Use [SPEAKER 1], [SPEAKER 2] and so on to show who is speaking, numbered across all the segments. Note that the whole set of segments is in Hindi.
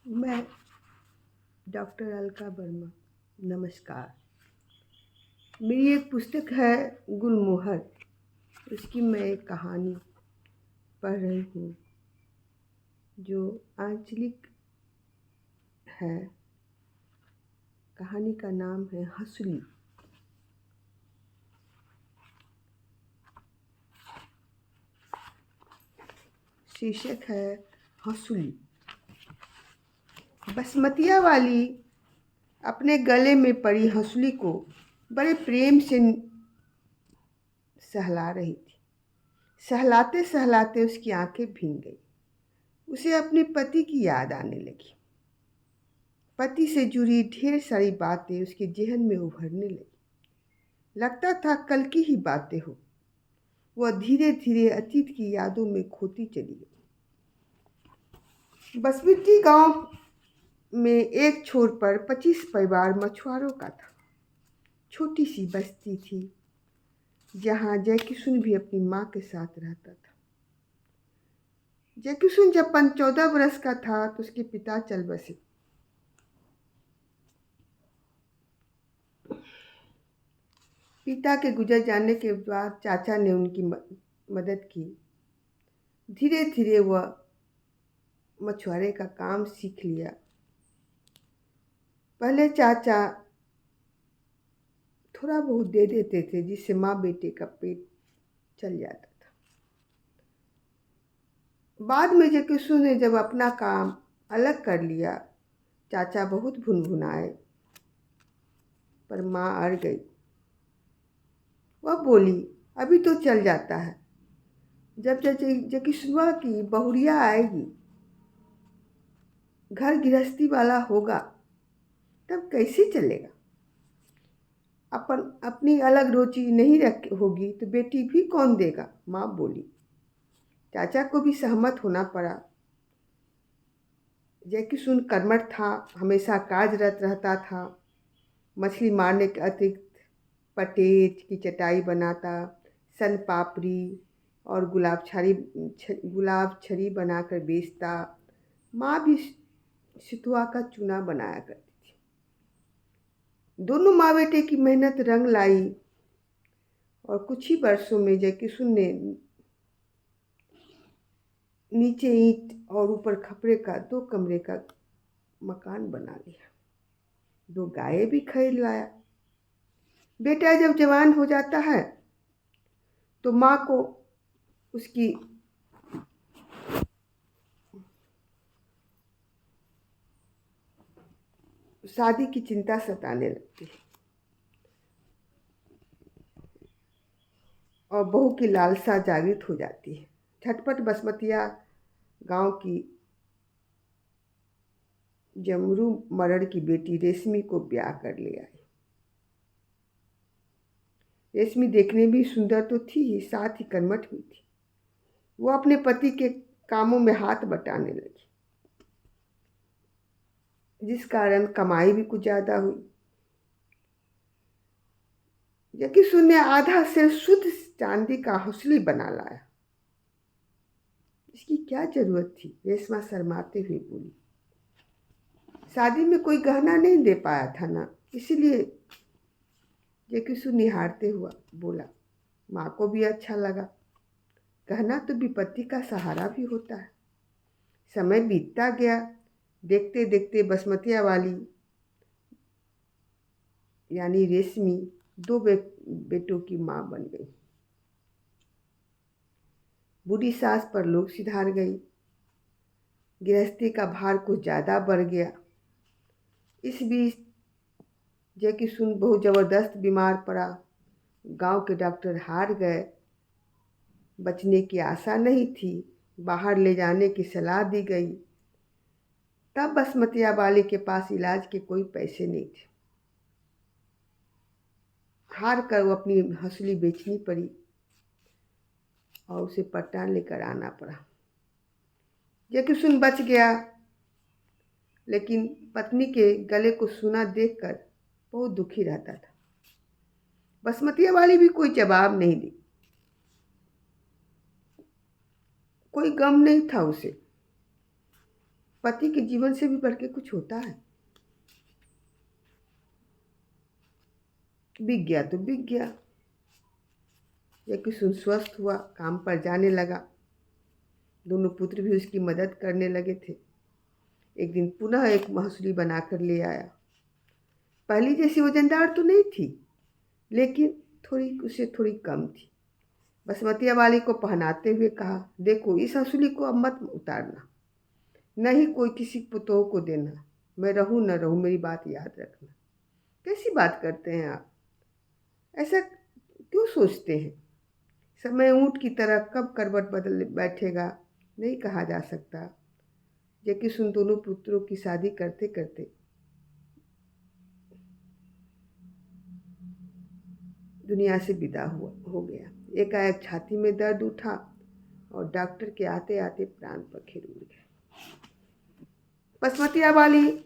[SPEAKER 1] मैं डॉक्टर अलका वर्मा। नमस्कार। मेरी एक पुस्तक है गुलमोहर। उसकी मैं एक कहानी पढ़ रही हूँ जो आंचलिक है। कहानी का नाम है हंसुली। शीर्षक है हंसुली। बसमतिया वाली अपने गले में पड़ी हंसुली को बड़े प्रेम से सहला रही थी। सहलाते सहलाते उसकी आंखें भीग गई। उसे अपने पति की याद आने लगी। पति से जुड़ी ढेर सारी बातें उसके जेहन में उभरने लगी। लगता था कल की ही बातें हो। वह धीरे धीरे अतीत की यादों में खोती चली गई। बसबिट्टी गांव में एक छोर पर 25 परिवार मछुआरों का था। छोटी सी बस्ती थी जहां जयकिशुन भी अपनी माँ के साथ रहता था। जयकिशुन जब 14 वर्ष का था तो उसके पिता चल बसे। पिता के गुजर जाने के बाद चाचा ने उनकी मदद की। धीरे धीरे वह मछुआरे का काम सीख लिया। पहले चाचा थोड़ा बहुत दे देते थे जिससे माँ बेटे का पेट चल जाता था। बाद में जयकिशुन ने जब अपना काम अलग कर लिया, चाचा बहुत भुनभुनाए पर माँ अड़ गई। वह बोली, अभी तो चल जाता है, जब जयकिशुआ की बहुरिया आएगी, घर गृहस्थी वाला होगा, तब कैसे चलेगा। अपनी अलग रोजी नहीं रख होगी तो बेटी भी कौन देगा, माँ बोली। चाचा को भी सहमत होना पड़ा। जयकिशुन कर्मठ था, हमेशा कार्यरत रहता था। मछली मारने के अतिरिक्त पटेट की चटाई बनाता, सन पापड़ी और गुलाब छड़ी बनाकर बेचता। माँ भी सितुआ का चूना बनाया करती थी। दोनों माँ बेटे की मेहनत रंग लाई और कुछ ही वर्षों में जयकिशुन ने नीचे ईंट और ऊपर खपड़े का 2 कमरे का मकान बना लिया। 2 गायें भी खरीद लाया। बेटा जब जवान हो जाता है तो माँ को उसकी शादी की चिंता सताने लगती है और बहू की लालसा जागृत हो जाती है। झटपट बसमतिया गांव की जमरू मरड़ की बेटी रेशमी को ब्याह कर ले आई। रेशमी देखने में सुंदर तो थी ही, साथ ही कर्मठ भी थी। वो अपने पति के कामों में हाथ बटाने लगी, जिस कारण कमाई भी कुछ ज्यादा हुई। जयकिशुन ने आधा से शुद्ध चांदी का हौसली बना लाया। इसकी क्या जरूरत थी, रेशमा शर्माते हुए बोली। शादी में कोई गहना नहीं दे पाया था ना, इसीलिए। जयकिशुन निहारते हुआ बोला। माँ को भी अच्छा लगा। गहना तो विपत्ति का सहारा भी होता है। समय बीतता गया। देखते देखते बसमतिया वाली यानी रेशमी 2 बेटों की माँ बन गई। बूढ़ी सास पर लोग सिधार गई। गृहस्थी का भार कुछ ज़्यादा बढ़ गया। इस बीच जयकिशुन बहुत ज़बरदस्त बीमार पड़ा। गांव के डॉक्टर हार गए। बचने की आशा नहीं थी। बाहर ले जाने की सलाह दी गई। तब बसमतिया वाले के पास इलाज के कोई पैसे नहीं थे। हार कर वो अपनी हंसुली बेचनी पड़ी और उसे पटना लेकर आना पड़ा। जयकिशुन बच गया, लेकिन पत्नी के गले को सूना देखकर बहुत दुखी रहता था। बसमतिया वाली भी कोई जवाब नहीं दी। कोई गम नहीं था उसे। पति के जीवन से भी बढ़ के कुछ होता है। बिक गया तो बिक गया। या किशुन स्वस्थ हुआ, काम पर जाने लगा। दोनों पुत्र भी उसकी मदद करने लगे थे। एक दिन पुनः एक मसूली बनाकर ले आया। पहली जैसी वजनदार तो नहीं थी, लेकिन उससे थोड़ी कम थी। बसमतिया वाली को पहनाते हुए कहा, देखो इस हंसुली को अब मत उतारना, न ही कोई किसी पुतोह को देना। मैं रहूं न रहूं, मेरी बात याद रखना। कैसी बात करते हैं आप? ऐसा क्यों सोचते हैं? समय ऊंट की तरह कब करवट बदल बैठेगा नहीं कहा जा सकता। जबकि उन दोनों पुत्रों की शादी करते करते दुनिया से विदा हो गया। एकाएक छाती में दर्द उठा और डॉक्टर के आते आते प्राण पखेरु उड़ गए। बसमतिया वाली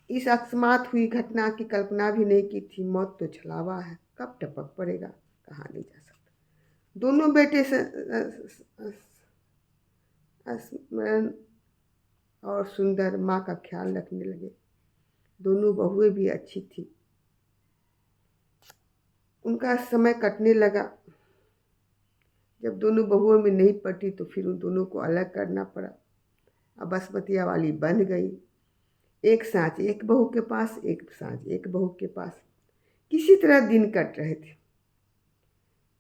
[SPEAKER 1] इस अकस्मात हुई घटना की कल्पना भी नहीं की थी। मौत तो छलावा है, कब टपक पड़ेगा कहा नहीं जा सकता। दोनों बेटे स्मरण और सुंदर माँ का ख्याल रखने लगे। दोनों बहुएं भी अच्छी थी। उनका समय कटने लगा। जब दोनों बहुओं में नहीं पटी तो फिर उन दोनों को अलग करना पड़ा। अब बसमतिया वाली बंध गई। एक सांझ एक बहू के पास, एक सांझ एक बहू के पास। किसी तरह दिन कट रहे थे।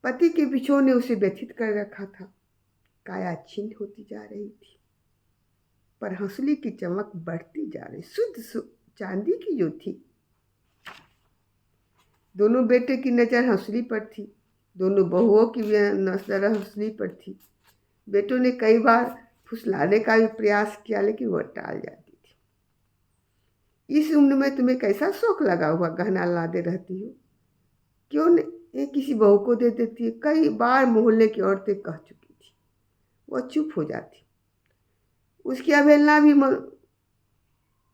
[SPEAKER 1] पति के बिछोह ने उसे व्यथित कर रखा था। काया छिन्न होती जा रही थी, पर हंसुली की चमक बढ़ती जा रही, शुद्ध चांदी की जो थी। दोनों बेटे की नज़र हंसुली पर थी। दोनों बहुओं की नज़र हंसुली पर थी। बेटों ने कई बार फुसलाने का भी प्रयास किया, लेकिन वह टाल जाती थी। इस उम्र में तुम्हें कैसा शौक लगा हुआ गहना लादे रहती हो? क्यों नहीं किसी बहू को दे देती है? कई बार मोहल्ले की औरतें कह चुकी थी। वह चुप हो जाती। उसकी अवहेलना भी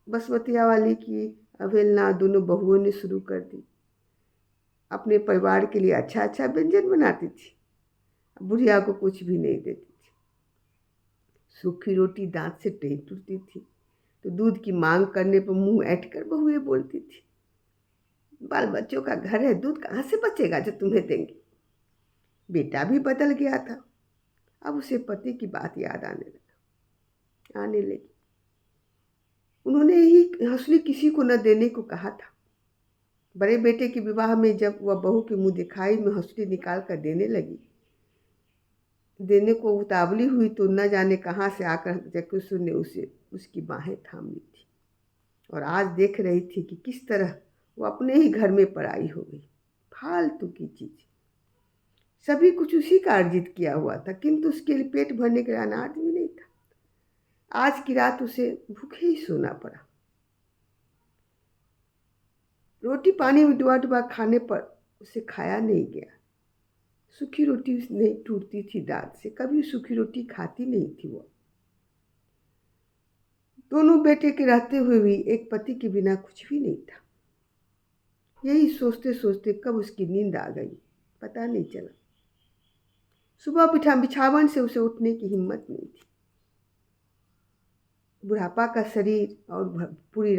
[SPEAKER 1] बसमतिया वाली की अवहेलना दोनों बहुओं ने शुरू कर दी। अपने परिवार के लिए अच्छा अच्छा व्यंजन बनाती थी, बुढ़िया को कुछ भी नहीं देती थी। सूखी रोटी दांत से नहीं टूटती थी तो दूध की मांग करने पर मुंह ऐंठ कर बहुएं बोलती थी, बाल बच्चों का घर है, दूध कहाँ से बचेगा जो तुम्हें देंगे। बेटा भी बदल गया था। अब उसे पति की बात याद आने लगी। उन्होंने ही हंसुली किसी को न देने को कहा था। बड़े बेटे के विवाह में जब वह बहू की मुंह दिखाई में हंसुली निकाल कर देने को उतावली हुई तो न जाने कहाँ से आकर जकुसु ने उसकी बाहें थाम ली थी और आज देख रही थी कि किस तरह वो अपने ही घर में पराई हो गई। फालतू की चीज। सभी कुछ उसी का अर्जित किया हुआ था, किंतु उसके लिए पेट भरने के लिए अनाज भी नहीं था। आज की रात उसे भूखे ही सोना पड़ा। रोटी पानी में डुबा डुबा खाने पर उसे खाया नहीं गया। सूखी रोटी नहीं टूटती थी दांत से, कभी सूखी रोटी खाती नहीं थी वो। दोनों बेटे के रहते हुए भी एक पति के बिना कुछ भी नहीं था। यही सोचते सोचते कब उसकी नींद आ गई पता नहीं चला। सुबह बिछावन से उसे उठने की हिम्मत नहीं थी। बुढ़ापा का शरीर और पूरी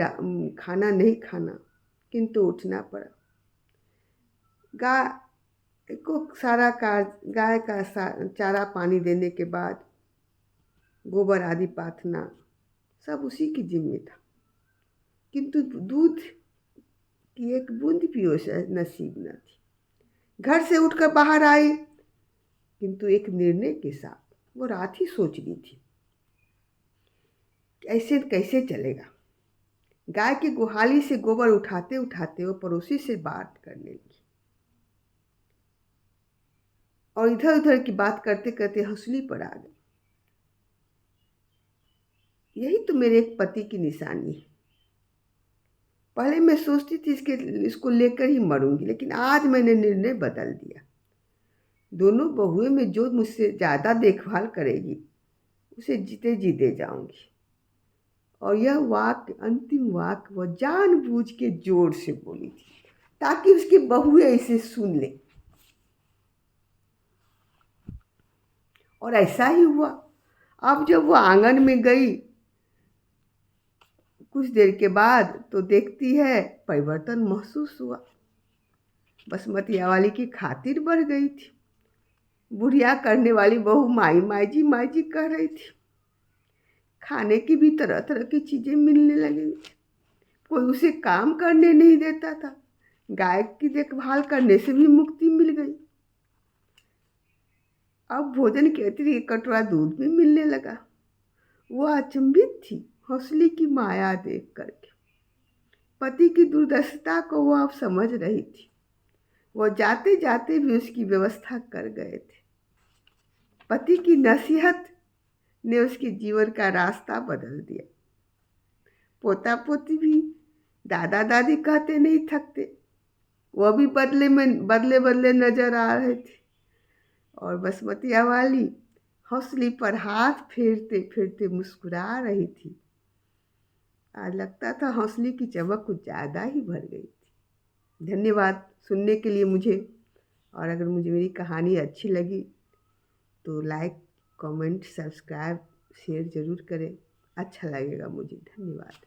[SPEAKER 1] खाना नहीं खाना, किंतु उठना पड़ा। गाय का चारा पानी देने के बाद गोबर आदि पाथना सब उसी की जिम्मे था, किंतु दूध की एक बूंद भी उसे नसीब न थी। घर से उठकर बाहर आई, किंतु एक निर्णय के साथ। वो रात ही सोच ली थी ऐसे कैसे चलेगा। गाय की गुहाली से गोबर उठाते उठाते वो पड़ोसी से बात करने लगी और इधर उधर की बात करते करते हंसुली पर आ गई। यही तो मेरे एक पति की निशानी है। पहले मैं सोचती थी इसको लेकर ही मरूंगी, लेकिन आज मैंने निर्णय बदल दिया। दोनों बहुएं में जो मुझसे ज़्यादा देखभाल करेगी उसे जीते जी दे जाऊंगी। और यह वाक्य, अंतिम वाक्य वह जानबूझ के जोर से बोली थी ताकि उसकी बहुएं इसे सुन ले। और ऐसा ही हुआ। अब जब वो आंगन में गई कुछ देर के बाद तो देखती है परिवर्तन महसूस हुआ। बसमतिया वाली की खातिर बढ़ गई थी। बुढ़िया करने वाली बहू माई जी कह रही थी। खाने की भी तरह तरह की चीज़ें मिलने लगी थी। कोई उसे काम करने नहीं देता था। गाय की देखभाल करने से भी मुक्ति मिल गई। अब भोजन के अतिरिक्त कटोरा दूध भी मिलने लगा। वह अचंभित थी हौसली की माया देख करके। पति की दुर्दशा को वह अब समझ रही थी। वह जाते जाते भी उसकी व्यवस्था कर गए थे। पति की नसीहत ने उसके जीवन का रास्ता बदल दिया। पोता पोती भी दादा दादी कहते नहीं थकते। वह भी बदले नजर आ रहे थे। और बसमतिया वाली हौसली पर हाथ फेरते फेरते मुस्कुरा रही थी। आज लगता था हौसली की चमक कुछ ज़्यादा ही भर गई थी। धन्यवाद सुनने के लिए मुझे। और अगर मुझे मेरी कहानी अच्छी लगी तो लाइक, कमेंट, सब्सक्राइब, शेयर ज़रूर करें। अच्छा लगेगा मुझे। धन्यवाद।